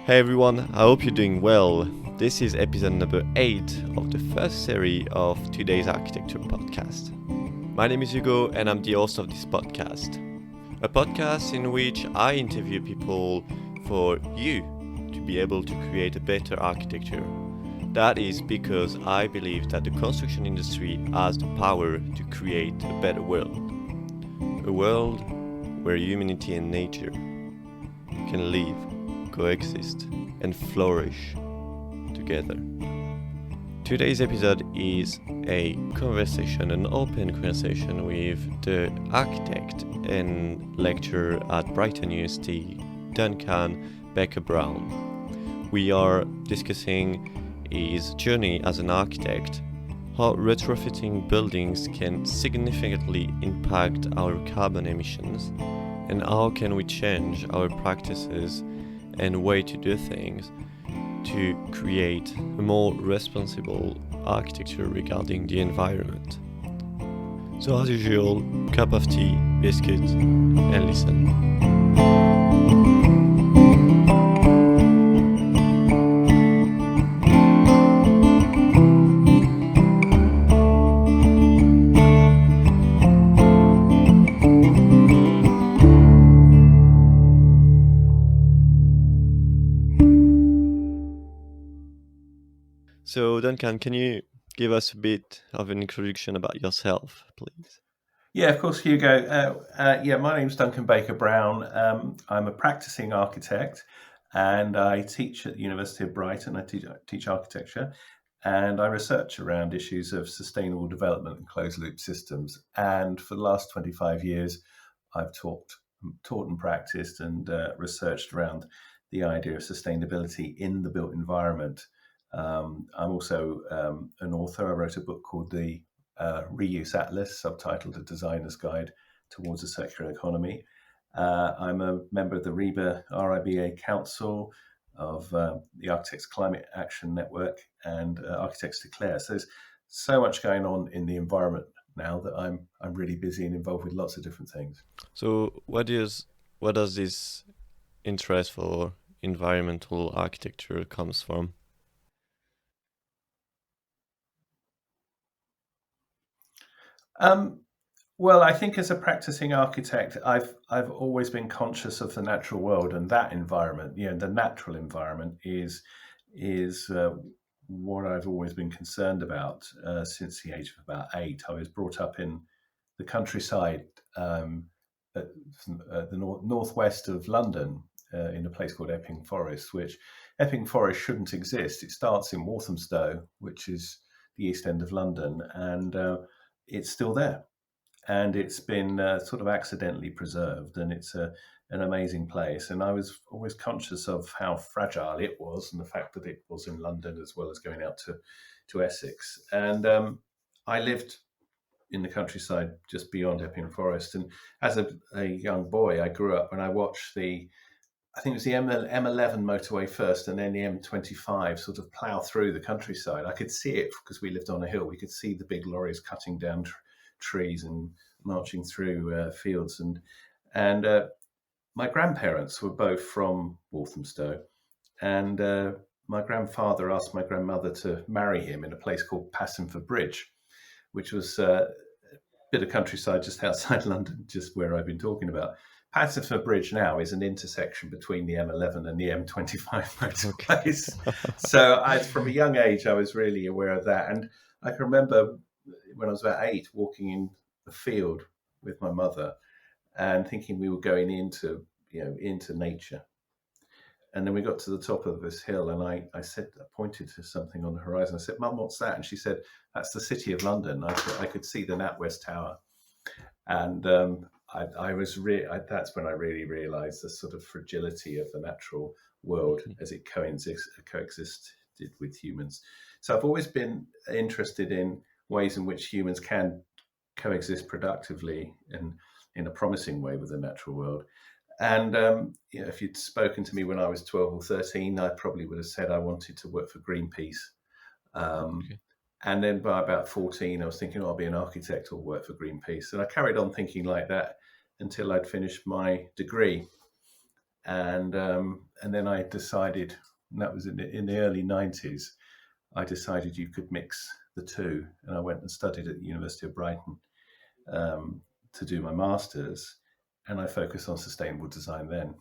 Hey everyone, I hope you're doing well. This is episode number 8 of the first series of today's architecture podcast. My name is Hugo and I'm the host of this podcast. A podcast in which I interview people for you to be able to create a better architecture. That is because I believe that the construction industry has the power to create a better world. A world where humanity and nature can live, coexist, and flourish together. Today's episode is a conversation, an open conversation with the architect and lecturer at Brighton University, Duncan Baker-Brown. We are discussing his journey as an architect, how retrofitting buildings can significantly impact our carbon emissions, and how can we change our practices and way to do things to create a more responsible architecture regarding the environment. So as usual, cup of tea, biscuit, and listen. So Duncan, can you give us a bit of an introduction about yourself, please? Yeah, of course, Hugo. My name's Duncan Baker-Brown. I'm a practicing architect and I teach at the University of Brighton. I teach architecture and I research around issues of sustainable development and closed-loop systems. And for the last 25 years, I've taught and practiced and researched around the idea of sustainability in the built environment. I'm also an author. I wrote a book called the Reuse Atlas, subtitled A Designer's Guide Towards a Circular Economy. I'm a member of the RIBA Council, of the Architects Climate Action Network, and Architects Declare. So there's so much going on in the environment now that I'm really busy and involved with lots of different things. So what does this interest for environmental architecture comes from? Well, I think as a practicing architect, I've always been conscious of the natural world and that environment. The natural environment is what I've always been concerned about since the age of about 8. I was brought up in the countryside at the northwest of London, in a place called Epping Forest, which Epping Forest shouldn't exist. It starts in Walthamstow, which is the east end of London, and it's still there. And it's been sort of accidentally preserved, and it's an amazing place. And I was always conscious of how fragile it was, and the fact that it was in London as well as going out to Essex. And I lived in the countryside just beyond Epping Forest. And as a young boy, I grew up and I watched I think it was the M11 motorway first, and then the M25 sort of plough through the countryside. I could see it because we lived on a hill. We could see the big lorries cutting down trees and marching through fields. And my grandparents were both from Walthamstow, and my grandfather asked my grandmother to marry him in a place called Passingford Bridge, which was a bit of countryside just outside London, just where I've been talking about. Passingford Bridge now is an intersection between the M11 and the M25 motorways. So from a young age, I was really aware of that. And I can remember when I was about 8, walking in the field with my mother and thinking we were going into nature. And then we got to the top of this hill, and I pointed to something on the horizon. I said, "Mum, what's that?" And she said, "That's the City of London." I could see the NatWest Tower. And that's when I really realized the sort of fragility of the natural world as it coexisted with humans. So I've always been interested in ways in which humans can coexist productively and in a promising way with the natural world. And if you'd spoken to me when I was 12 or 13, I probably would have said I wanted to work for Greenpeace. Okay. And then by about 14, I was thinking, I'll be an architect or work for Greenpeace. And I carried on thinking like that until I'd finished my degree. and then I decided, and that was in the early 90s, I decided you could mix the two, and I went and studied at the University of Brighton to do my master's, and I focused on sustainable design then.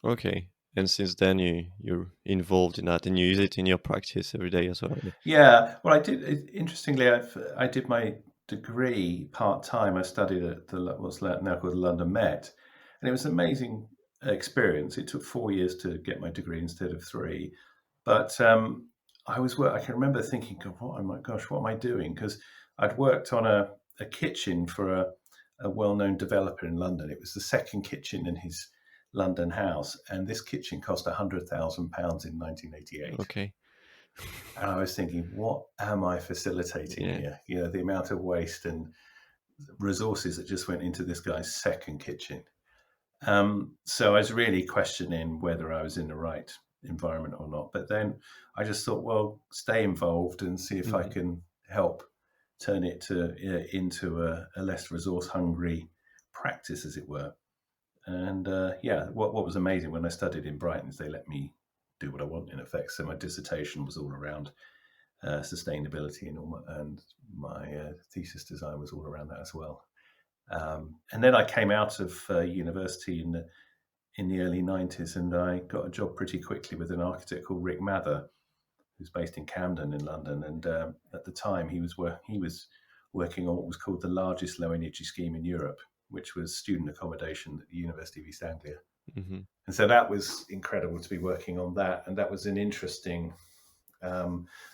Okay. And since then, you're involved in that, and you use it in your practice every day as well. Yeah, well, I did. Interestingly, I did my degree part time. I studied at what's now called the London Met, and it was an amazing experience. It took 4 years to get my degree instead of 3, but I can remember thinking, God, oh my gosh, what am I doing? Because I'd worked on a kitchen for a well-known developer in London. It was the second kitchen in his London house, and this kitchen cost £100,000 in 1988. Okay. And I was thinking, what am I facilitating here? You know, the amount of waste and resources that just went into this guy's second kitchen. So I was really questioning whether I was in the right environment or not. But then I just thought, well, stay involved and see if I can help turn it into a less resource-hungry practice, as it were. And what was amazing when I studied in Brighton is they let me do what I want, in effect. So my dissertation was all around sustainability, and my thesis design was all around that as well. And then I came out of university in the early 90s, and I got a job pretty quickly with an architect called Rick Mather, who's based in Camden in London. And at the time, he was working on what was called the largest low energy scheme in Europe, which was student accommodation at the University of East Anglia. Mm-hmm. And so that was incredible to be working on that. And that was an interesting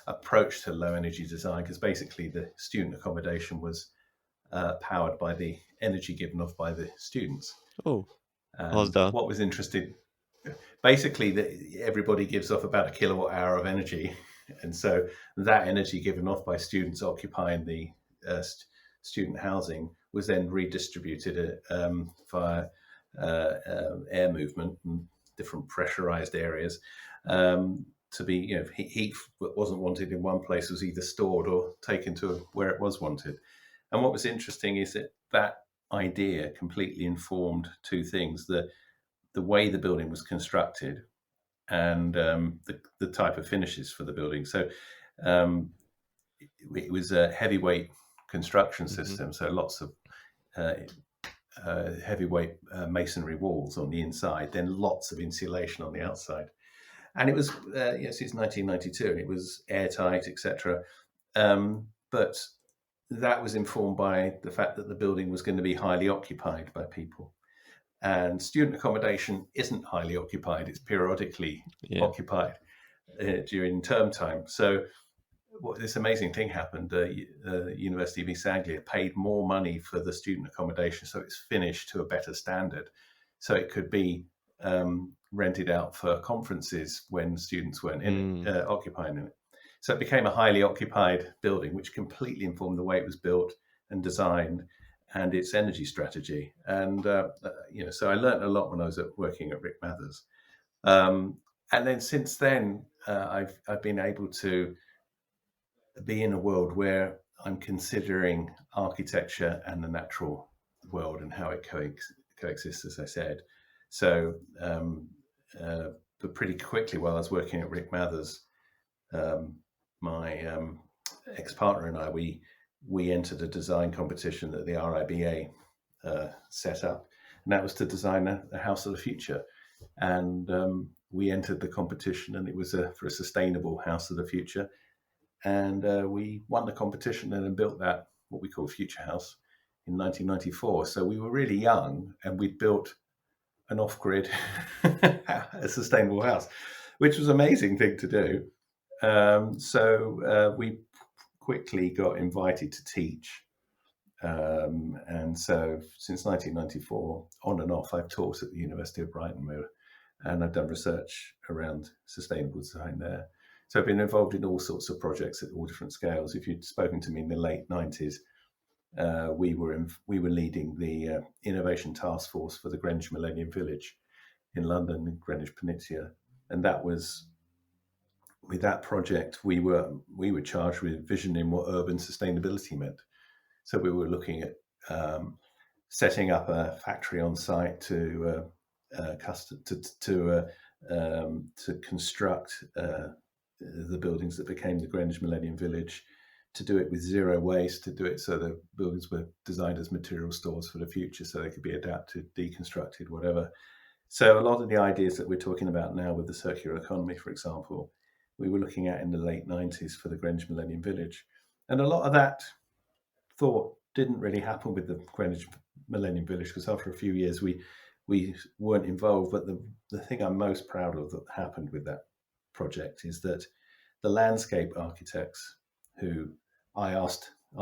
approach to low energy design, because basically the student accommodation was powered by the energy given off by the students. Oh, how's that? What was interesting, basically, everybody gives off about a kilowatt hour of energy. And so that energy given off by students occupying the student housing was then redistributed via air movement and different pressurized areas to be, heat that wasn't wanted in one place was either stored or taken to where it was wanted. And what was interesting is that idea completely informed two things: the way the building was constructed and the type of finishes for the building. So it was a heavyweight construction system, so lots of heavyweight masonry walls on the inside, then lots of insulation on the outside. And it was since 1992, and it was airtight, etc. But that was informed by the fact that the building was going to be highly occupied by people. And student accommodation isn't highly occupied; it's periodically occupied during term time. So this amazing thing happened. University of East Anglia paid more money for the student accommodation, so it's finished to a better standard, so it could be rented out for conferences when students weren't occupying it. So it became a highly occupied building, which completely informed the way it was built and designed and its energy strategy. And so I learned a lot when I was working at Rick Mather's. And then since then, I've been able to be in a world where I'm considering architecture and the natural world and how it coexists, as I said. So, but pretty quickly while I was working at Rick Mather's, my ex-partner and I, we entered a design competition that the RIBA set up, and that was to design a house of the future. And we entered the competition, and it was for a sustainable house of the future. And we won the competition and then built that, what we call Future House, in 1994. So we were really young, and we'd built an off-grid, a sustainable house, which was an amazing thing to do. So we quickly got invited to teach. And so since 1994, on and off, I've taught at the University of Brighton, and I've done research around sustainable design there. So I've been involved in all sorts of projects at all different scales. If you'd spoken to me in the late 90s, we were leading the innovation task force for the Greenwich Millennium Village in London, in Greenwich Peninsula, and that was, with that project, we were charged with visioning what urban sustainability meant. So we were looking at setting up a factory on site to custom to construct the buildings that became the Greenwich Millennium Village, to do it with zero waste, to do it so the buildings were designed as material stores for the future, so they could be adapted, deconstructed, whatever. So a lot of the ideas that we're talking about now with the circular economy, for example, we were looking at in the late 90s for the Greenwich Millennium Village. And a lot of that thought didn't really happen with the Greenwich Millennium Village, because after a few years we weren't involved. But the thing I'm most proud of that happened with that project is that the landscape architects who I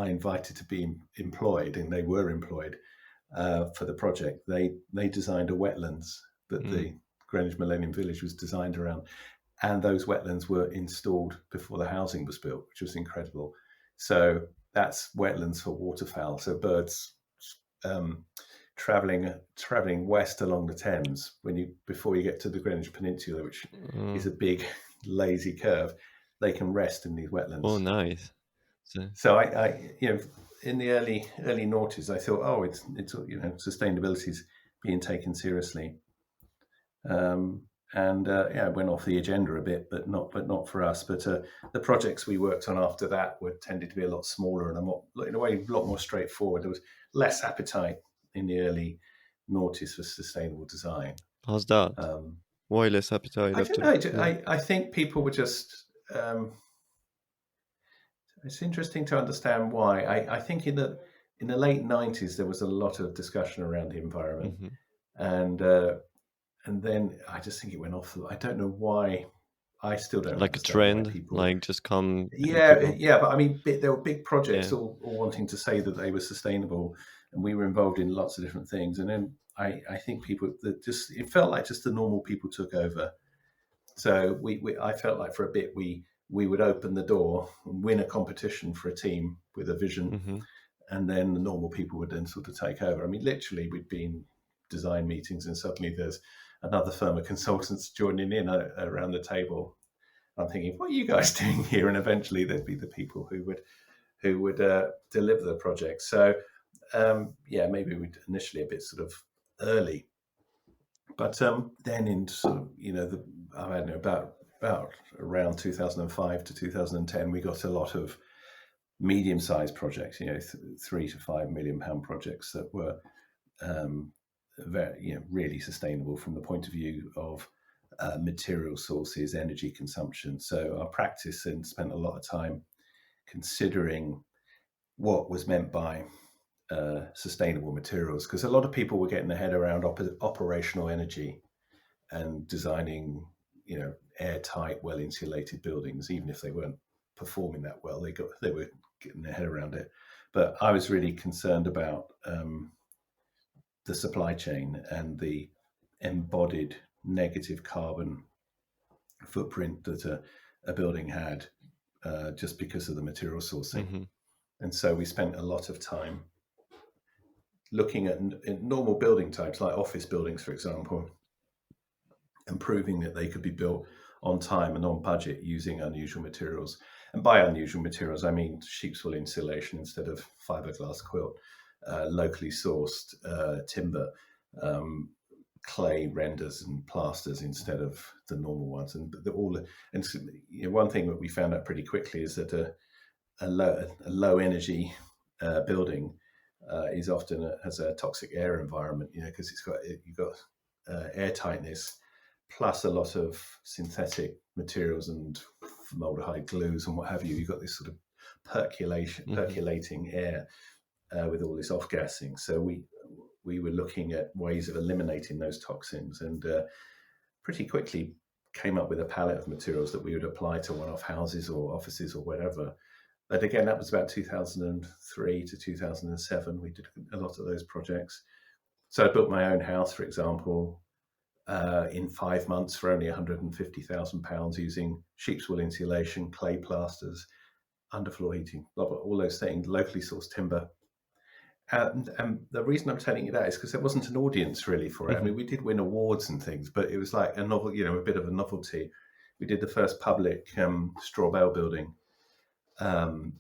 invited to be employed, and they were employed for the project, they designed a wetlands that the Greenwich Millennium Village was designed around. And those wetlands were installed before the housing was built, which was incredible. So that's wetlands for waterfowl. So birds traveling west along the Thames before you get to the Greenwich Peninsula, which is a big lazy curve, they can rest in these wetlands. Oh, nice. So I in the early noughties, I thought, oh, it's sustainability is being taken seriously. It went off the agenda a bit, but not for us. But the projects we worked on after that tended to be a lot smaller and in a way a lot more straightforward. There was less appetite in the early noughties for sustainable design. How's that? Why less appetite? I don't know. I think people were just. It's interesting to understand why. I think in the late 90s there was a lot of discussion around the environment, and then I just think it went off. I don't know why. I still don't. Like a trend, like just come. Yeah. But I mean, there were big projects all wanting to say that they were sustainable, and we were involved in lots of different things. And then I think people that it felt like just the normal people took over. So I felt like for a bit we would open the door and win a competition for a team with a vision, and then the normal people would then sort of take over. I mean, literally, we'd be in design meetings, and suddenly there's another firm of consultants joining in around the table. I'm thinking, what are you guys doing here? And eventually there'd be the people who would deliver the project. So maybe we'd initially a bit sort of early, but then in sort of I don't know, about around 2005 to 2010, we got a lot of medium-sized projects, £3 to £5 million projects that were really sustainable from the point of view of material sources, energy consumption. So our practice then spent a lot of time considering what was meant by sustainable materials, because a lot of people were getting their head around operational energy and designing, airtight, well-insulated buildings, even if they weren't performing that well. They were getting their head around it. But I was really concerned about the supply chain and the embodied negative carbon footprint that a building had just because of the material sourcing. And so we spent a lot of time looking at normal building types, like office buildings, for example, and proving that they could be built on time and on budget using unusual materials. And by unusual materials, I mean sheep's wool insulation instead of fiberglass quilt, locally sourced timber, clay renders and plasters instead of the normal ones. And one thing that we found out pretty quickly is that a low energy building is often has a toxic air environment, because you've got air tightness plus a lot of synthetic materials and formaldehyde glues and what have you. You've got this sort of percolating air with all this off-gassing. So we were looking at ways of eliminating those toxins, and pretty quickly came up with a palette of materials that we would apply to one-off houses or offices or whatever. But again, that was about 2003 to 2007. We did a lot of those projects. So I built my own house, for example, in 5 months for only £150,000 using sheep's wool insulation, clay plasters, underfloor heating, blah, blah, all those things, locally sourced timber. And the reason I'm telling you that is because there wasn't an audience really for it. I mean, we did win awards and things, but it was like a novel, a bit of a novelty. We did the first public straw bale building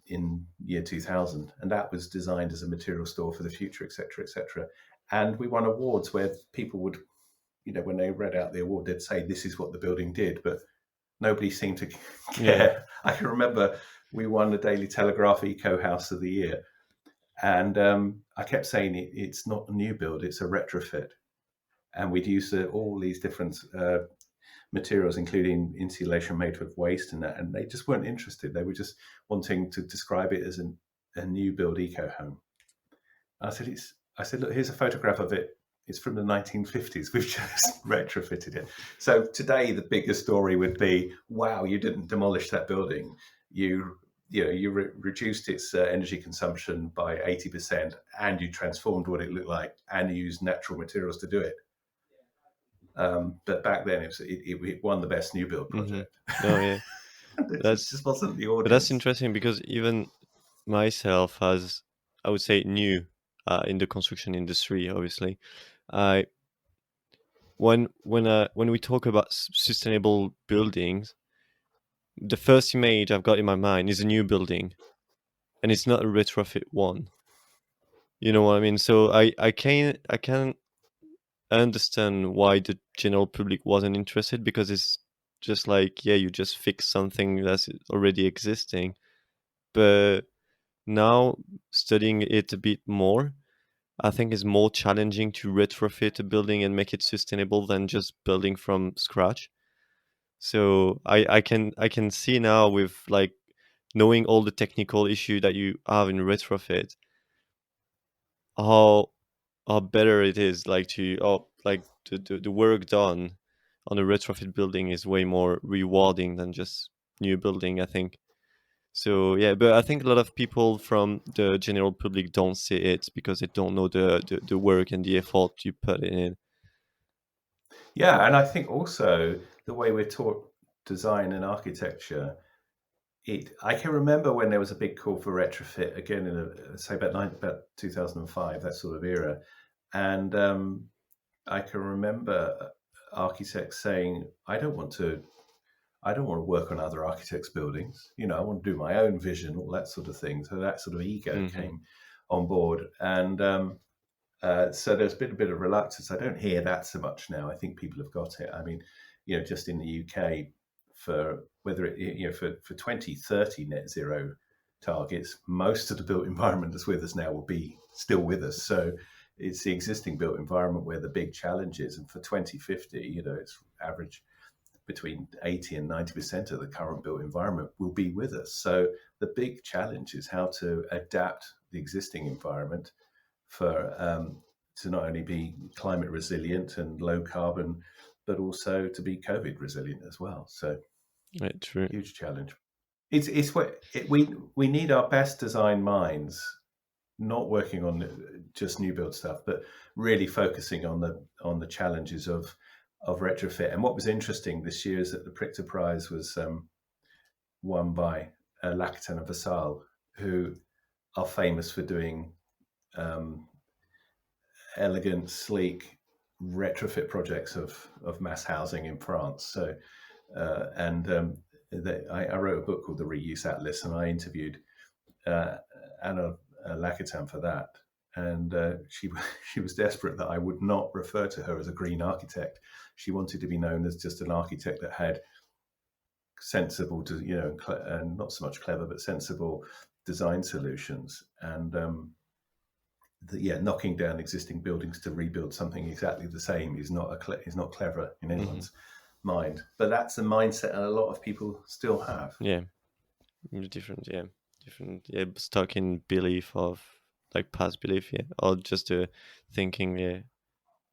in year 2000, and that was designed as a material store for the future, etc., etc. And we won awards where people would when they read out the award, they'd say this is what the building did, but nobody seemed to Yeah. care. I can remember we won the Daily Telegraph Eco House of the Year, and I kept saying it's not a new build, it's a retrofit. And we'd use all these different materials, including insulation made with waste and that, and they just weren't interested. They were just wanting to describe it as a new build eco home. I said, look, here's a photograph of it. It's from the 1950s. We've just retrofitted it. So today, the bigger story would be, wow, you didn't demolish that building. You reduced its energy consumption by 80%, and you transformed what it looked like, and you used natural materials to do it. But back then, it won the best new build project. Oh yeah, It just wasn't the audience. but that's interesting because even myself, as I would say, new in the construction industry, obviously, when we talk about sustainable buildings, the first image I've got in my mind is a new building, and it's not a retrofit one. You know what I mean? So I can understand why the general public wasn't interested, because it's just like, yeah, you just fix something that's already existing. But now, studying it a bit more, I think it's more challenging to retrofit a building and make it sustainable than just building from scratch. So I can see now, with like knowing all the technical issue that you have in retrofit, how better it is, like the work done on a retrofit building is way more rewarding than just new building, I think. So yeah, but I think a lot of people from the general public don't see it because they don't know the work and the effort you put in it. Yeah, and I think also the way we're taught design and architecture, I can remember when there was a big call for retrofit again in say about 2005, that sort of era, and I can remember architects saying, I don't want to work on other architects' buildings. I want to do my own vision, all that sort of thing. So that sort of ego came on board, and so there's been a bit of reluctance. I don't hear that so much now. I think people have got it. I mean, just in the UK, for whether it, for 2030 net zero targets, most of the built environment that's with us now will be still with us. So it's the existing built environment where the big challenge is. And for 2050, it's average between 80 and 90% of the current built environment will be with us. So the big challenge is how to adapt the existing environment for to not only be climate resilient and low carbon, but also to be COVID resilient as well. So, Right, true. Huge challenge. It's what we need our best design minds, not working on just new build stuff, but really focusing on the challenges of retrofit. And what was interesting this year is that the Pritzker Prize was won by Lacatin and Vassal, who are famous for doing elegant, sleek retrofit projects of mass housing in France. So, I wrote a book called The Reuse Atlas, and I interviewed Anna Lacatin for that. And she was desperate that I would not refer to her as a green architect. She wanted to be known as just an architect that had sensible, and not so much clever, but sensible design solutions. And knocking down existing buildings to rebuild something exactly the same is not clever in anyone's mind. But that's the mindset that a lot of people still have. Yeah, different, stuck in belief of like past belief, or just thinking,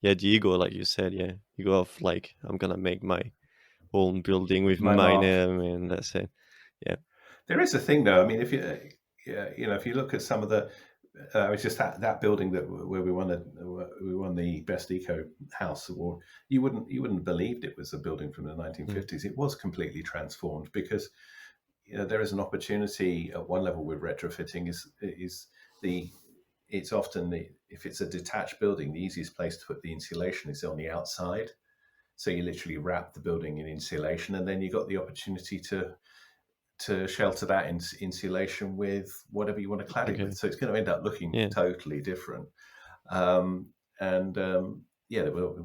the ego, like you said, ego of like, I'm gonna make my own building with my name, and that's it. Yeah, there is a thing though. I mean, if you look at some of the it was just that building where we won the best eco house award. You wouldn't have believed it was a building from the 1950s. It was completely transformed because there is an opportunity at one level with retrofitting. It's often if it's a detached building, the easiest place to put the insulation is on the outside. So you literally wrap the building in insulation, and then you got the opportunity to shelter that insulation with whatever you want to clad it with. So it's going to end up looking totally different.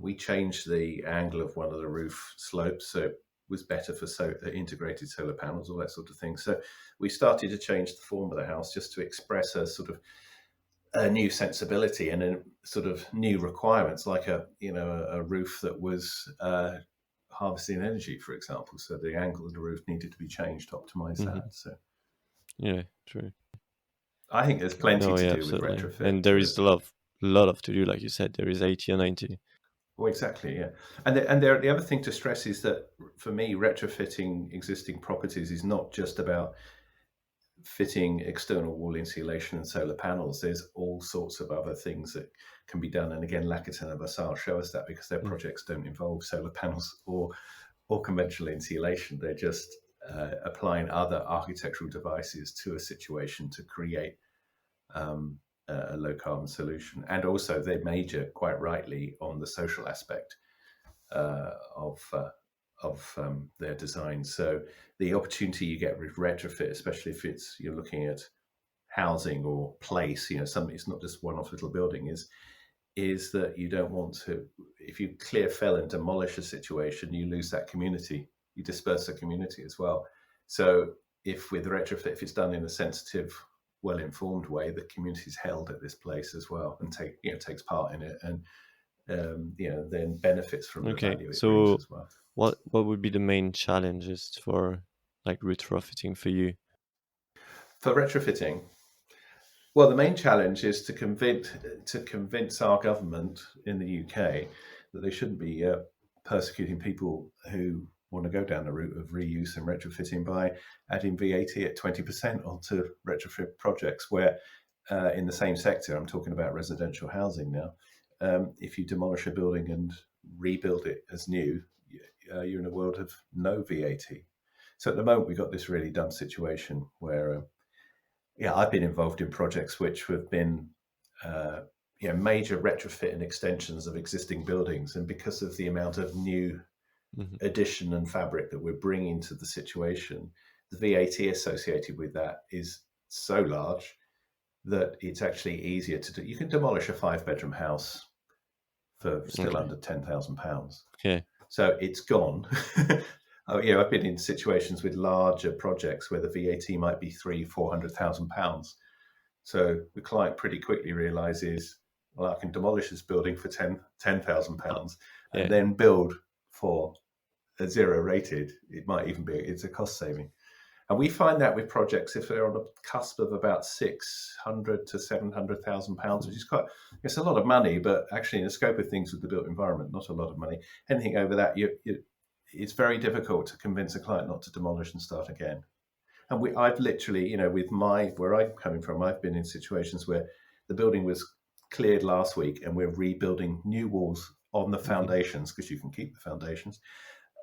we changed the angle of one of the roof slopes, so it was better for integrated solar panels, all that sort of thing. So we started to change the form of the house just to express a sort of a new sensibility and a sort of new requirements, like a roof that was harvesting energy, for example. So the angle of the roof needed to be changed to optimize that. So yeah, true. I think there's plenty No, to yeah, do with absolutely. retrofit. And there is a lot of to do, like you said. There is 80 or 90. Well, exactly, yeah. And the other thing to stress is that for me, retrofitting existing properties is not just about fitting external wall insulation and solar panels. There's all sorts of other things that can be done. And again, Lacaton and Vassar show us that, because their projects don't involve solar panels or conventional insulation. They're just applying other architectural devices to a situation to create a low carbon solution. And also they major, quite rightly, on the social aspect of their design. So the opportunity you get with retrofit, especially if you're looking at housing or place, it's not just one-off little building, is that you don't want to, if you clear fell and demolish a situation, you lose that community, you disperse the community as well. So if with retrofit, if it's done in a sensitive, well-informed way, the community is held at this place as well and takes part in it, and then benefits from the value it brings as well. What would be the main challenges for like retrofitting for you? For retrofitting, well, the main challenge is to convince our government in the UK that they shouldn't be persecuting people who want to go down the route of reuse and retrofitting by adding VAT at 20% onto retrofit projects, where in the same sector, I'm talking about residential housing now, if you demolish a building and rebuild it as new, you're in a world of no VAT. So at the moment, we've got this really dumb situation where, I've been involved in projects which have been major retrofit and extensions of existing buildings. And because of the amount of new addition and fabric that we're bringing to the situation, the VAT associated with that is so large that it's actually easier to do. You can demolish a 5-bedroom house for still under £10,000. Yeah. So it's gone. I've been in situations with larger projects where the VAT might be £300,000-400,000. So the client pretty quickly realizes, well, I can demolish this building for £10,000 and then build for a zero rated. It's a cost saving. And we find that with projects, if they're on the cusp of about £600,000 to £700,000, which is it's a lot of money, but actually in the scope of things with the built environment, not a lot of money. Anything over that, it's very difficult to convince a client not to demolish and start again. And I've literally, where I'm coming from, I've been in situations where the building was cleared last week and we're rebuilding new walls on the foundations, because you can keep the foundations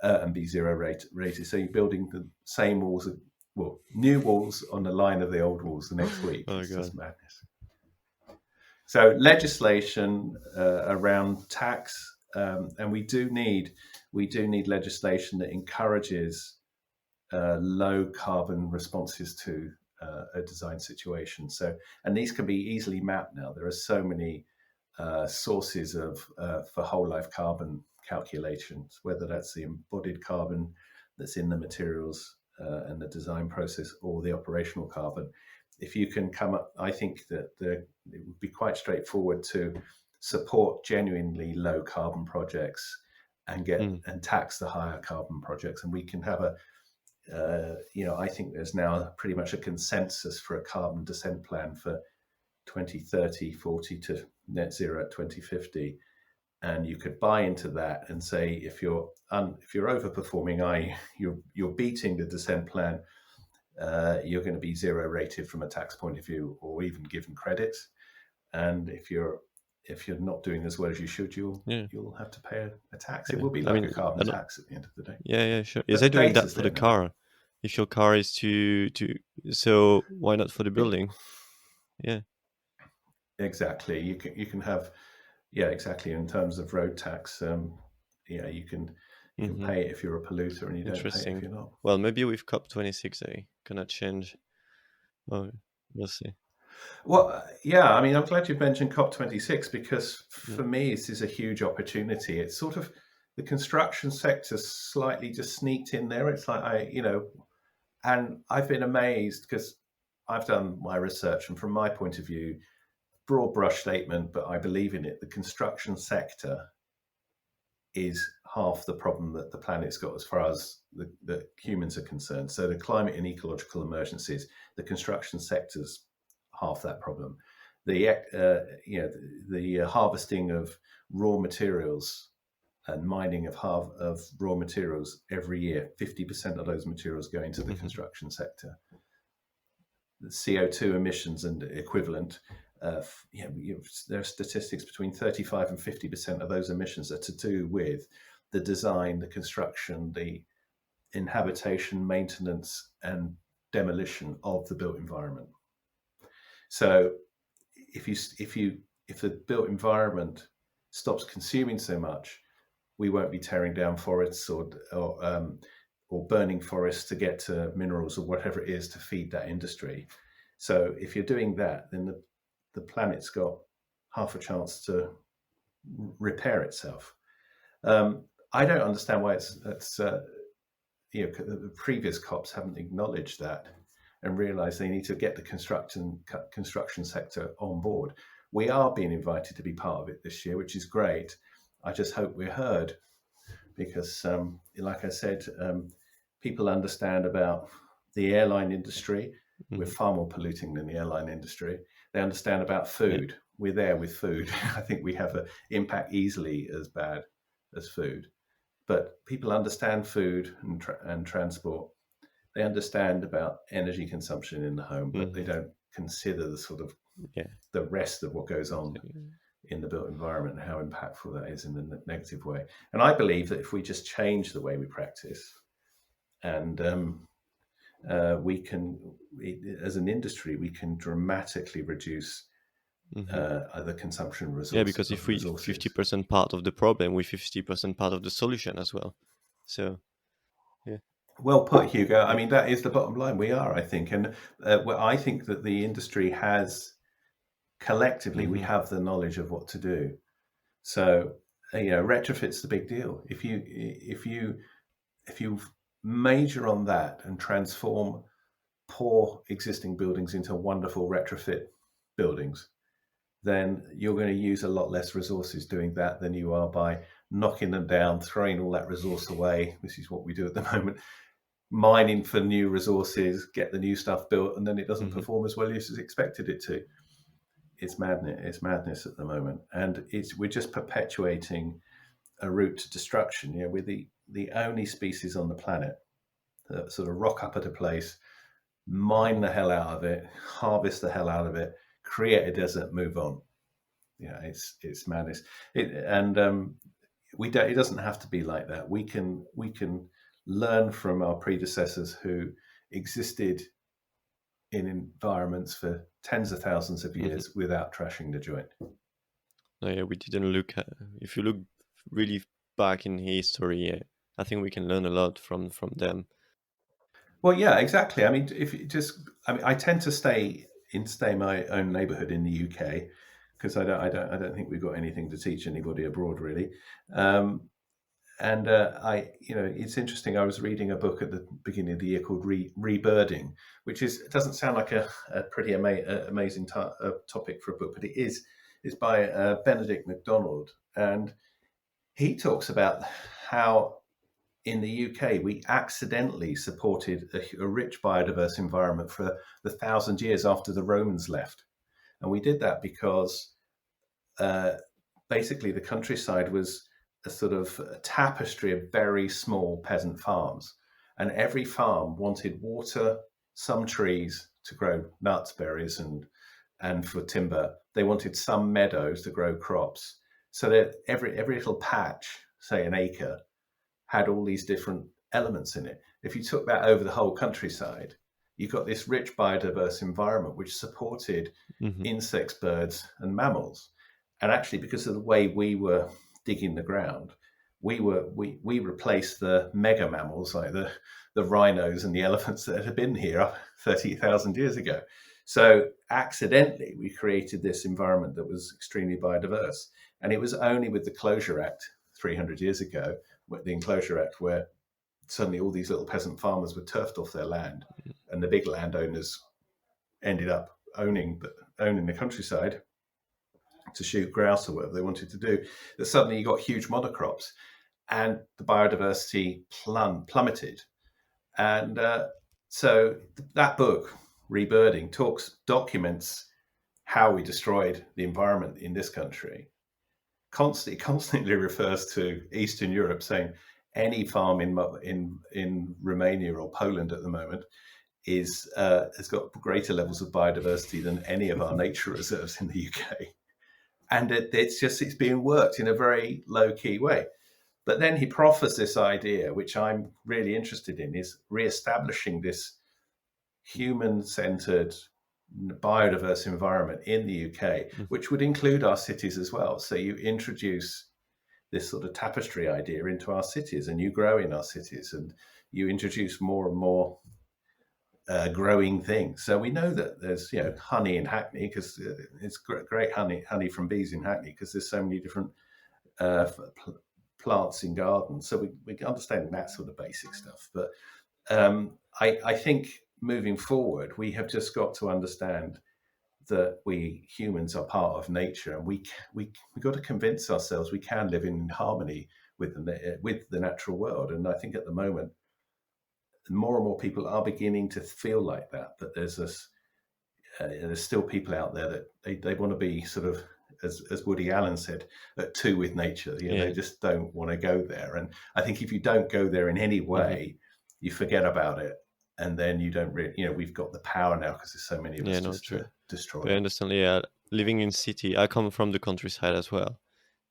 and be zero rated. So you're building the same walls, new walls on the line of the old walls the next week. It's just madness. So legislation around tax, and we do need legislation that encourages low carbon responses to a design situation. So, and these can be easily mapped now. There are so many sources for whole life carbon calculations, whether that's the embodied carbon that's in the materials and the design process, or the operational carbon. If you can come up, I think that it would be quite straightforward to support genuinely low carbon projects and get and tax the higher carbon projects. And we can have I think there's now pretty much a consensus for a carbon descent plan for 2030, 40 to net zero at 2050. And you could buy into that and say, if you're overperforming, you're beating the descent plan, you're going to be zero rated from a tax point of view, or even given credits. And if you're not doing as well as you should, you'll have to pay a tax. It will be like a carbon tax at the end of the day. Yeah, sure. Is it doing that for the car? If your car is so why not for the building? Yeah. Exactly. You can have, exactly. In terms of road tax, you can pay it if you're a polluter, and you don't pay it if you're not. Well, maybe with COP26, cannot change. Oh, we'll see. Well, yeah, I mean, I'm glad you mentioned COP26 because Yeah. for me, this is a huge opportunity. It's sort of the construction sector slightly just sneaked in there. It's like and I've been amazed because I've done my research, and from my point of view, broad brush statement, but I believe in it. The construction sector is half the problem that the planet's got as far as the humans are concerned. So the climate and ecological emergencies, the construction sector's half that problem. The harvesting of raw materials and mining of raw materials every year, 50% of those materials go into the Hmm. construction sector. The CO2 emissions and equivalent, there are statistics between 35 and 50% of those emissions are to do with the design, the construction, the inhabitation, maintenance, and demolition of the built environment. So if the built environment stops consuming so much, we won't be tearing down forests or burning forests to get to minerals or whatever it is to feed that industry. So if you're doing that, then the planet's got half a chance to repair itself. I don't understand why the previous COPs haven't acknowledged that and realised they need to get the construction sector on board. We are being invited to be part of it this year, which is great. I just hope we're heard because, like I said, people understand about the airline industry. We're far more polluting than the airline industry. They understand about food. Yeah. We're there with food. I think we have an impact easily as bad as food. But people understand food and transport. They understand about energy consumption in the home, but they don't consider the sort of Yeah. the rest of what goes on in the built environment and how impactful that is in a negative way. And I believe that if we just change the way we practice, and as an industry, we can dramatically reduce the consumption of resources. Yeah, because if we 50% part of the problem, we're 50% part of the solution as well. So, yeah. Well put, Hugo. I mean, that is the bottom line. We are, I think, and I think that the industry has collectively we have the knowledge of what to do. So, retrofit's the big deal. If you major on that and transform poor existing buildings into wonderful retrofit buildings, then you're going to use a lot less resources doing that than you are by knocking them down, throwing all that resource away. This is what we do at the moment. Mining for new resources, get the new stuff built, and then it doesn't perform as well as expected it to. It's madness. It's madness at the moment, and we're just perpetuating a route to destruction. We're the only species on the planet that sort of rock up at a place, mine the hell out of it, harvest the hell out of it, create a desert, move on. It's madness. It doesn't have to be like that. We can learn from our predecessors who existed in environments for tens of thousands of years without trashing the joint. No, yeah, we didn't look at, if you look really back in history, I think we can learn a lot from them. Well, yeah, exactly. I mean, I tend to stay in my own neighbourhood in the UK because I don't think we've got anything to teach anybody abroad really. It's interesting. I was reading a book at the beginning of the year called Rebirding, which doesn't sound like a pretty amazing topic for a book, but it is. It's by Benedict MacDonald, and he talks about how in the UK we accidentally supported a rich biodiverse environment for the 1,000 years after the Romans left, and we did that because basically the countryside was a sort of a tapestry of very small peasant farms, and every farm wanted water, some trees to grow nuts, berries, and for timber. They wanted some meadows to grow crops, so that every little patch, say an acre, had all these different elements in it. If you took that over the whole countryside, you got this rich biodiverse environment which supported insects, birds, and mammals. And actually, because of the way we were digging the ground, we replaced the mega mammals like the rhinos and the elephants that had been here 30,000 years ago. So accidentally, we created this environment that was extremely biodiverse. And it was only with the Closure Act 300 years ago, the Enclosure Act, where suddenly all these little peasant farmers were turfed off their land, and the big landowners ended up owning the countryside to shoot grouse or whatever they wanted to do, that suddenly you got huge monocrops and the biodiversity plummeted. And so that book, Rebirding, documents how we destroyed the environment in this country. Constantly refers to Eastern Europe, saying any farm in Romania or Poland at the moment has got greater levels of biodiversity than any of our nature reserves in the UK. And it's being worked in a very low-key way. But then he proffers this idea, which I'm really interested in, is re-establishing this human-centered, biodiverse environment in the UK, which would include our cities as well. So you introduce this sort of tapestry idea into our cities, and you grow in our cities, and you introduce more and more growing things. So we know that there's honey in Hackney, because it's great honey from bees in Hackney, because there's so many different plants in gardens. So we understand that sort of basic stuff. But I think moving forward, we have just got to understand that we humans are part of nature, and we got to convince ourselves we can live in harmony with the natural world. And I think at the moment, more and more people are beginning to feel like that there's still people out there that they want to be sort of, as Woody Allen said, at two with nature. They just don't want to go there. And I think if you don't go there in any way, you forget about it, and then you don't really, we've got the power now because there's so many of us to destroy. I understand. Living in city, I come from the countryside as well,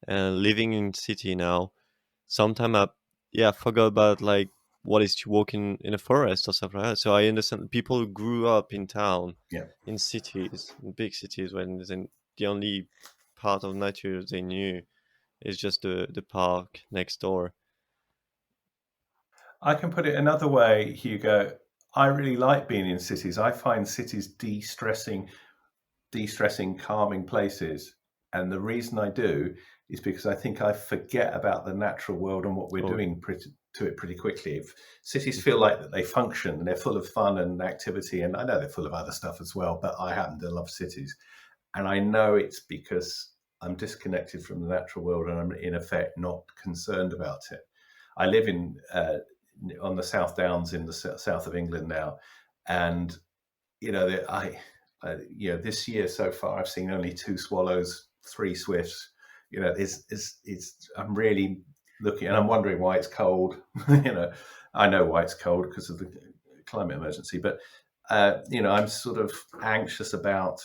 and living in city now, sometimes I forgot about like what is to walk in a forest or stuff like that. So I understand people who grew up in town, in cities, in big cities, when the only part of nature they knew is just the park next door. I can put it another way, Hugo. I really like being in cities. I find cities de-stressing, calming places. And the reason I do is because I think I forget about the natural world and what we're doing to it pretty quickly. If cities feel like that they function and they're full of fun and activity, and I know they're full of other stuff as well, but I happen to love cities. And I know it's because I'm disconnected from the natural world, and I'm in effect not concerned about it. I live on the South Downs in the south of England now, and this year so far I've seen only 2 swallows, 3 swifts. I'm really looking, and I'm wondering why it's cold. I know why it's cold because of the climate emergency, but I'm sort of anxious about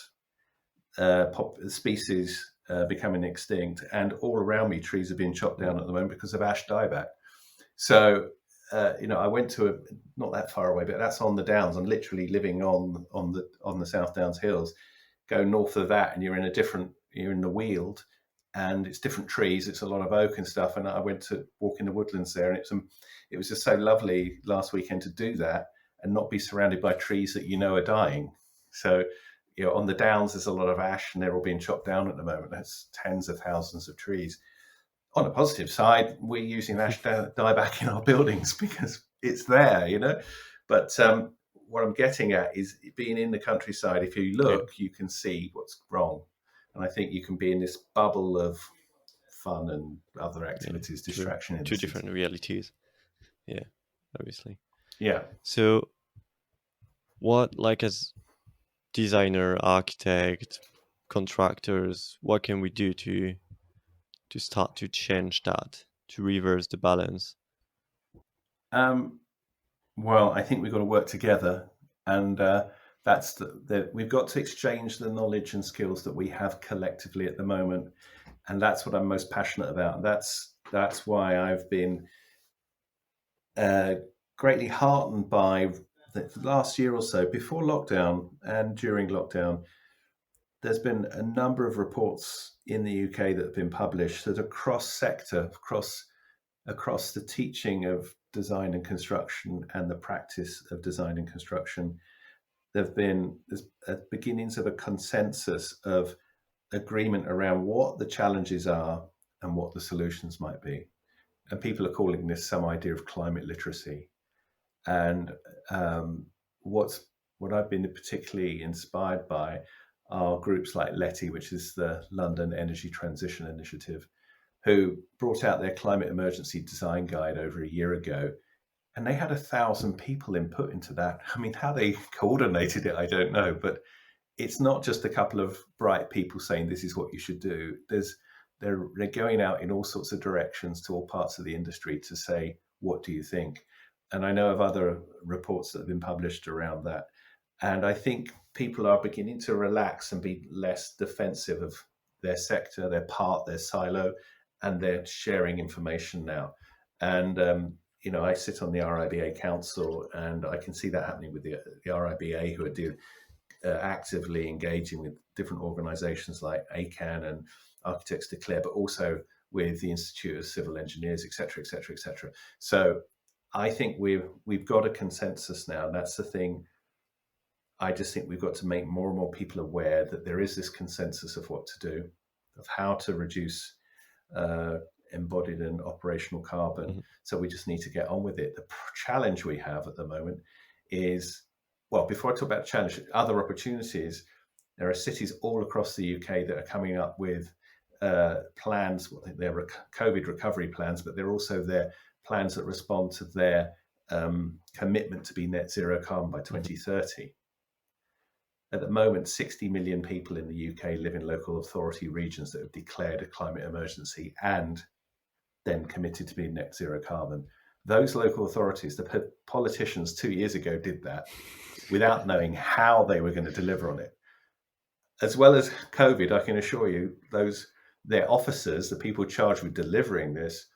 species becoming extinct, and all around me trees are being chopped down at the moment because of ash dieback. So I went to not that far away, but that's on the Downs. I'm literally living on the South Downs hills. Go north of that, and you're in the Weald, and it's different trees. It's a lot of oak and stuff. And I went to walk in the woodlands there, and it was just so lovely last weekend to do that and not be surrounded by trees that are dying. So on the Downs, there's a lot of ash, and they're all being chopped down at the moment. That's tens of thousands of trees. On a positive side, we're using ash dieback in our buildings because it's there, But what I'm getting at is being in the countryside. If you look, you can see what's wrong. And I think you can be in this bubble of fun and other activities, distraction. Two different realities. Yeah, obviously. Yeah. So what, like as designer, architect, contractors, what can we do to start to change that, to reverse the balance? Well, I think we've got to work together, and that's we've got to exchange the knowledge and skills that we have collectively at the moment, and that's what I'm most passionate about. That's why I've been greatly heartened by the last year or so, before lockdown and during lockdown. There's been a number of reports in the UK that have been published that are cross-sector, across the teaching of design and construction and the practice of design and construction, there's beginnings of a consensus of agreement around what the challenges are and what the solutions might be. And people are calling this some idea of climate literacy. And what I've been particularly inspired by are groups like LETI, which is the London Energy Transition Initiative, who brought out their climate emergency design guide over a year ago. And they had 1,000 people input into that. I mean, how they coordinated it, I don't know. But it's not just a couple of bright people saying this is what you should do. They're going out in all sorts of directions to all parts of the industry to say, what do you think? And I know of other reports that have been published around that. And I think people are beginning to relax and be less defensive of their sector, their part, their silo, and they're sharing information now. And, I sit on the RIBA Council, and I can see that happening with the RIBA, who are actively engaging with different organizations like ACAN and Architects Declare, but also with the Institute of Civil Engineers, et cetera, et cetera, et cetera. So I think we've got a consensus now. And that's the thing. I just think we've got to make more and more people aware that there is this consensus of what to do, of how to reduce embodied and operational carbon. Mm-hmm. So we just need to get on with it. The challenge we have at the moment is, well, before I talk about challenge, other opportunities, there are cities all across the UK that are coming up with plans. Well, they're COVID recovery plans, but they're also their plans that respond to their commitment to be net zero carbon by 2030. At the moment, 60 million people in the UK live in local authority regions that have declared a climate emergency and then committed to being net zero carbon. Those local authorities, the politicians 2 years ago did that without knowing how they were going to deliver on it. As well as COVID, I can assure you, their officers, the people charged with delivering this,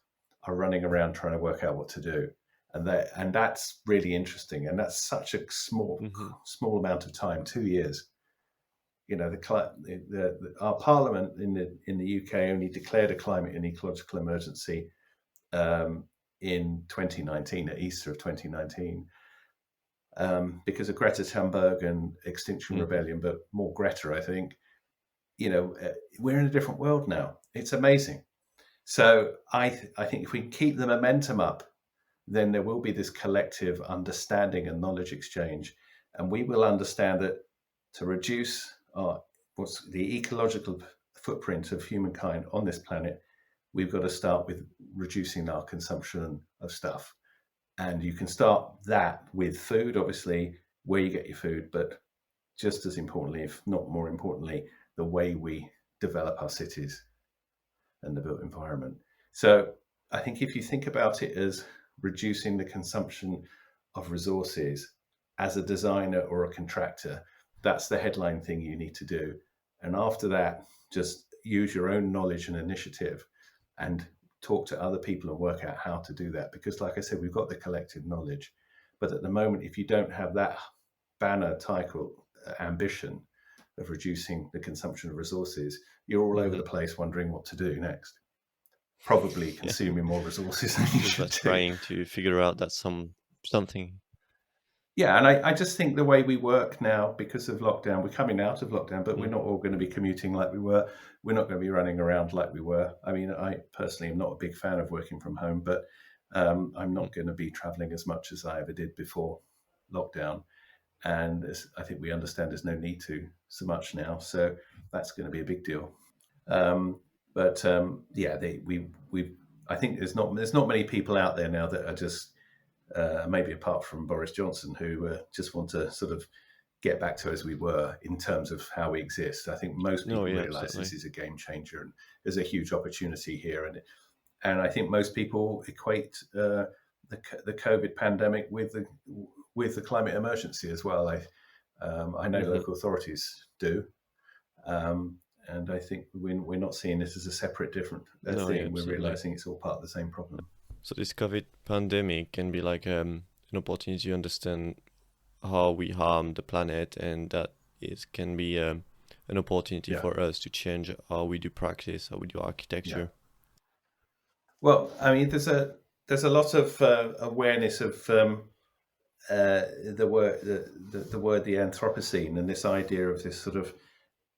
are running around trying to work out what to do. And that's really interesting. And that's such a small amount of time, 2 years. Our Parliament in the UK only declared a climate and ecological emergency in 2019, at Easter of 2019, because of Greta Thunberg and Extinction Rebellion, but more Greta, I think. We're in a different world now. It's amazing. So I think if we keep the momentum up, then there will be this collective understanding and knowledge exchange, and we will understand that to reduce what's the ecological footprint of humankind on this planet, we've got to start with reducing our consumption of stuff. And you can start that with food, obviously, where you get your food, but just as importantly, if not more importantly, the way we develop our cities and the built environment. So I think if you think about it as reducing the consumption of resources as a designer or a contractor, that's the headline thing you need to do. And after that, just use your own knowledge and initiative and talk to other people and work out how to do that. Because like I said, we've got the collective knowledge. But at the moment, if you don't have that banner title ambition of reducing the consumption of resources, you're all over the place wondering what to do next. Probably consuming more resources than you should do. Trying to figure out that something. Yeah, and I just think the way we work now, because of lockdown, we're coming out of lockdown, but we're not all going to be commuting like we were. We're not going to be running around like we were. I mean, I personally am not a big fan of working from home, but I'm not going to be traveling as much as I ever did before lockdown. And I think we understand there's no need to so much now. So that's going to be a big deal. I think there's not many people out there now that are just maybe apart from Boris Johnson, who just want to sort of get back to as we were in terms of how we exist. I think most people realize this is a game changer and there's a huge opportunity here. And I think most people equate the COVID pandemic with the climate emergency as well. I know local authorities do. And I think we're not seeing this as a separate, different thing. We're realizing it's all part of the same problem. So this COVID pandemic can be like an opportunity to understand how we harm the planet, and that it can be an opportunity for us to change how we do practice, how we do architecture. Yeah. Well, I mean, there's a lot of awareness of the word the anthropocene, and this idea of this sort of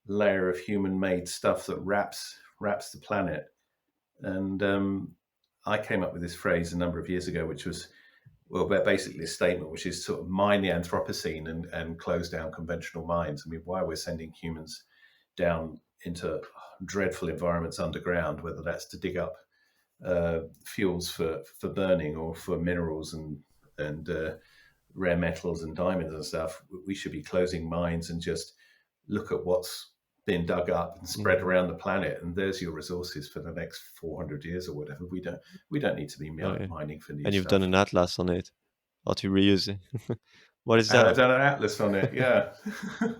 layer of human-made stuff that wraps the planet. And I came up with this phrase a number of years ago, which was, well, basically a statement which is sort of mine the anthropocene and close down conventional mines. I mean, why we're sending humans down into dreadful environments underground, whether that's to dig up fuels for burning or for minerals and rare metals and diamonds and stuff. We should be closing mines and just look at what's been dug up and spread around the planet, and there's your resources for the next 400 years or whatever. We don't need to be mining for new And you've stuff. done an atlas on it, how to reuse it. What is And that? I've done an atlas on it. Yeah.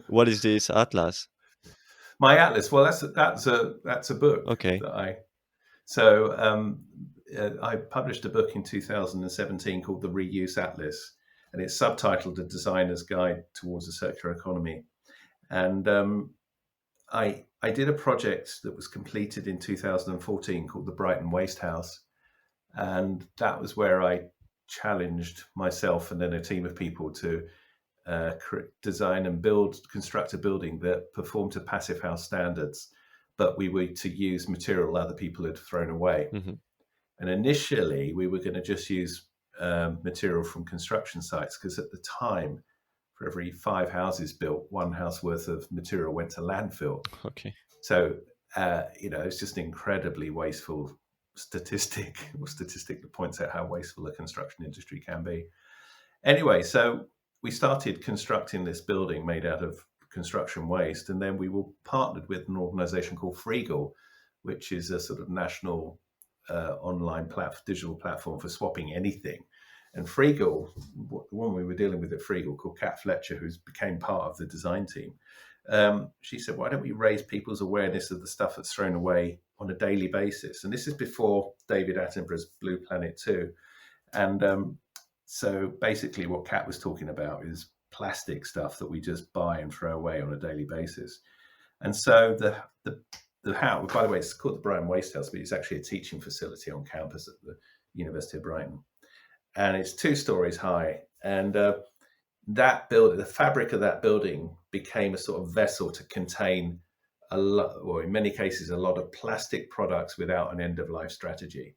What is this atlas? My atlas. Well, that's a book. Okay. I published a book in 2017 called The Reuse Atlas, and it's subtitled A Designer's Guide Towards a Circular Economy. And I did a project that was completed in 2014 called the Brighton Waste House. And that was where I challenged myself and then a team of people to design and construct a building that performed to Passive House standards, but we were to use material other people had thrown away. Mm-hmm. And initially, we were going to just use material from construction sites, because at the time, for every 5 houses built, 1 house worth of material went to landfill. Okay. So, it's just an incredibly wasteful statistic that points out how wasteful the construction industry can be. Anyway, so we started constructing this building made out of construction waste, and then we were partnered with an organization called Freegal, which is a sort of national online digital platform for swapping anything. And Freegal, the one we were dealing with at Freegal, called Kat Fletcher, who became part of the design team, she said, why don't we raise people's awareness of the stuff that's thrown away on a daily basis? And this is before David Attenborough's Blue Planet 2. And so basically what Kat was talking about is plastic stuff that we just buy and throw away on a daily basis. And so the house, by the way, it's called the Brighton Waste House, but it's actually a teaching facility on campus at the University of Brighton. And it's 2 stories high. And that building, the fabric of that building became a sort of vessel to contain a lot, or in many cases, a lot of plastic products without an end-of-life strategy.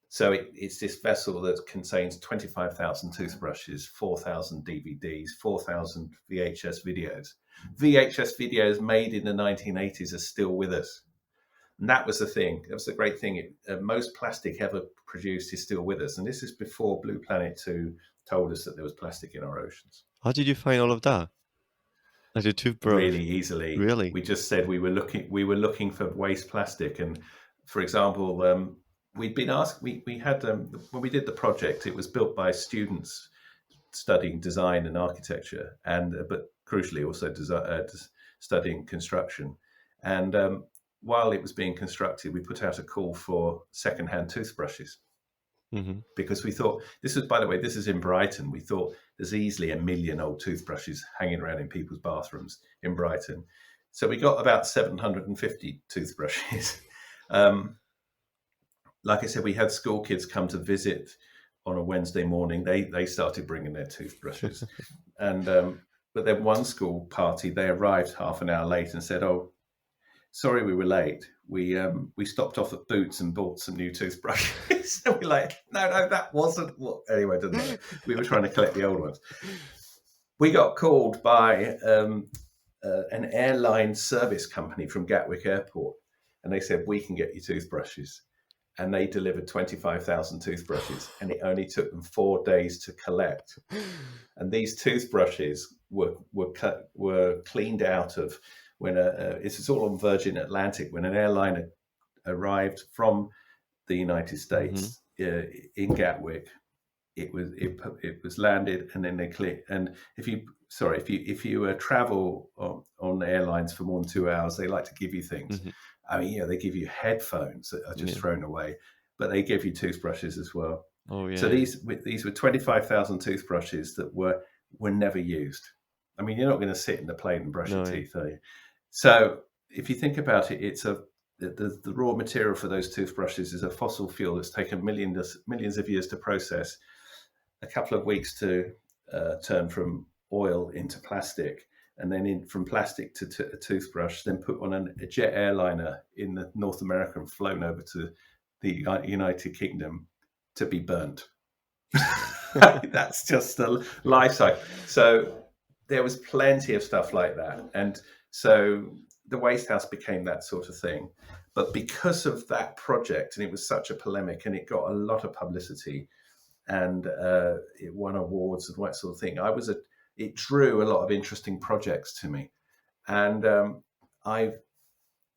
So it's this vessel that contains 25,000 toothbrushes, 4,000 DVDs, 4,000 VHS videos. VHS videos made in the 1980s are still with us. And that was the thing. That was the great thing. Most plastic ever produced is still with us. And this is before Blue Planet 2 told us that there was plastic in our oceans. How did you find all of that? Like a toothbrush? Really easily. Really? We just said we were looking for waste plastic. And for example, we'd been asked, we had, when we did the project, it was built by students studying design and architecture, but crucially also studying construction. And while it was being constructed, we put out a call for secondhand toothbrushes. Mm-hmm. Because we thought, this is in Brighton. We thought there's easily 1 million old toothbrushes hanging around in people's bathrooms in Brighton. So we got about 750 toothbrushes. Like I said, we had school kids come to visit on a Wednesday morning. They started bringing their toothbrushes. But then one school party, they arrived half an hour late and said, oh, sorry we were late. We stopped off at Boots and bought some new toothbrushes. And we're like, no, that wasn't what. Anyway, it doesn't matter. We were trying to collect the old ones. We got called by an airline service company from Gatwick Airport, and they said, we can get you toothbrushes. And they delivered 25,000 toothbrushes, and it only took them 4 days to collect. And these toothbrushes were cleaned out of when it's all on Virgin Atlantic. When an airline arrived from the United States in Gatwick, it was landed, and then they clear. And if you travel on airlines for more than 2 hours, they like to give you things. Mm-hmm. I mean, they give you headphones that are just thrown away, but they give you toothbrushes as well. Oh yeah. So these were 25,000 toothbrushes that were never used. I mean, you're not going to sit in the plane and brush your teeth, are you? So if you think about it, it's the raw material for those toothbrushes is a fossil fuel that's taken millions of years to process, a couple of weeks to turn from oil into plastic, and then from plastic to a toothbrush, then put on a jet airliner in the North America and flown over to the United Kingdom to be burnt. That's just the life cycle. So there was plenty of stuff like that. And so the waste house became that sort of thing. But because of that project, and it was such a polemic, and it got a lot of publicity, and it won awards and that sort of thing, it drew a lot of interesting projects to me. And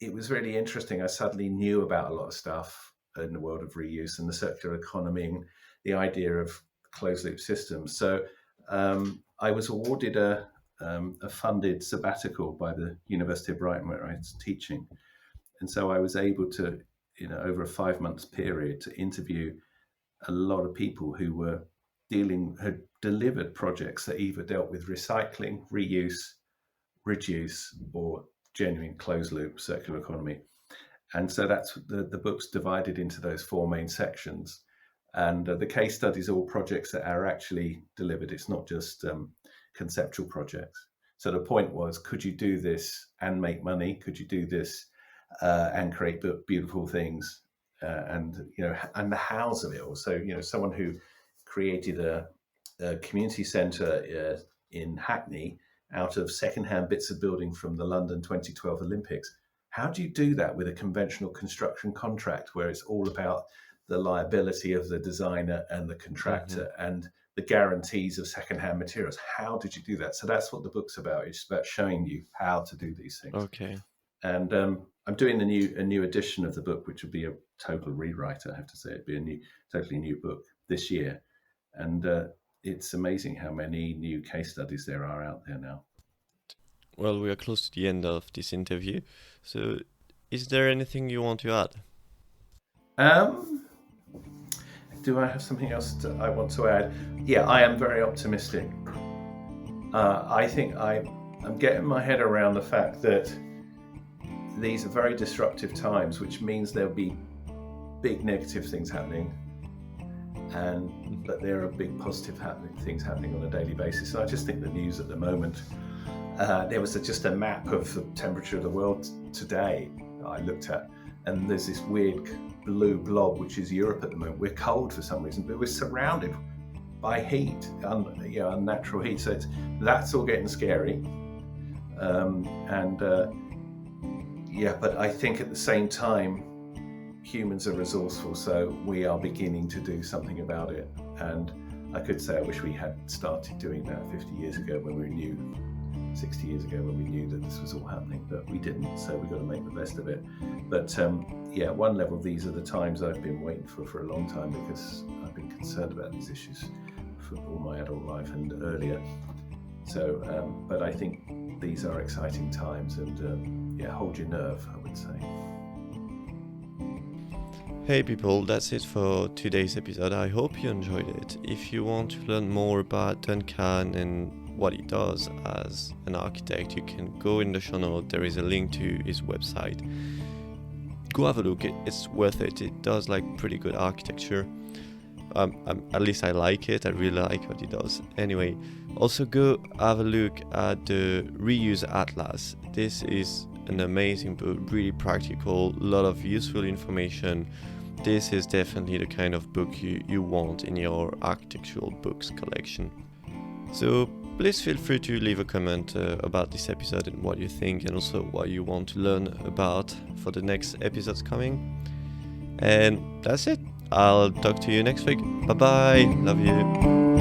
it was really interesting. I suddenly knew about a lot of stuff in the world of reuse and the circular economy and the idea of closed loop systems. So I was awarded a funded sabbatical by the University of Brighton, where I was teaching. And so I was able to, over a 5 months period, to interview a lot of people who had delivered projects that either dealt with recycling, reuse, reduce, or genuine closed loop circular economy. And so that's the book's divided into those 4 main sections. And the case studies are all projects that are actually delivered. It's not just conceptual projects. So the point was, could you do this and make money? Could you do this and create beautiful things? And the hows of it all. So someone who created a community centre in Hackney out of secondhand bits of building from the London 2012 Olympics. How do you do that with a conventional construction contract where it's all about the liability of the designer and the contractor and the guarantees of secondhand materials? How did you do that? So that's what the book's about. It's about showing you how to do these things. Okay. And I'm doing a new edition of the book, which will be a total rewrite. I have to say, it'd be a totally new book this year. And it's amazing how many new case studies there are out there now. Well, we are close to the end of this interview. So is there anything you want to add? Do I have something else I want to add? Yeah, I am very optimistic. I think I'm getting my head around the fact that these are very disruptive times, which means there'll be big negative things happening, but there are big positive things happening on a daily basis. And I just think the news at the moment, there was just a map of the temperature of the world today I looked at, and there's this weird blue blob, which is Europe at the moment. We're cold for some reason, but we're surrounded by heat, unnatural heat. So that's all getting scary. But I think at the same time, humans are resourceful, so we are beginning to do something about it. And I could say I wish we had started doing that 50 years ago when we knew, 60 years ago when we knew that this was all happening, but we didn't, so we've got to make the best of it. But at one level, these are the times I've been waiting for a long time, because I've been concerned about these issues for all my adult life and earlier. So, but I think these are exciting times, and hold your nerve, I would say. Hey people, that's it for today's episode. I hope you enjoyed it. If you want to learn more about Duncan and what he does as an architect, you can go in the show notes. There is a link to his website. Go have a look. It's worth it. It does pretty good architecture. At least I like it. I really like what he does. Anyway, also go have a look at the Reuse Atlas. This is an amazing book, really practical, a lot of useful information. This is definitely the kind of book you want in your architectural books collection. So please feel free to leave a comment about this episode and what you think, and also what you want to learn about for the next episodes coming. And that's it. I'll talk to you next week. Bye bye. Love you.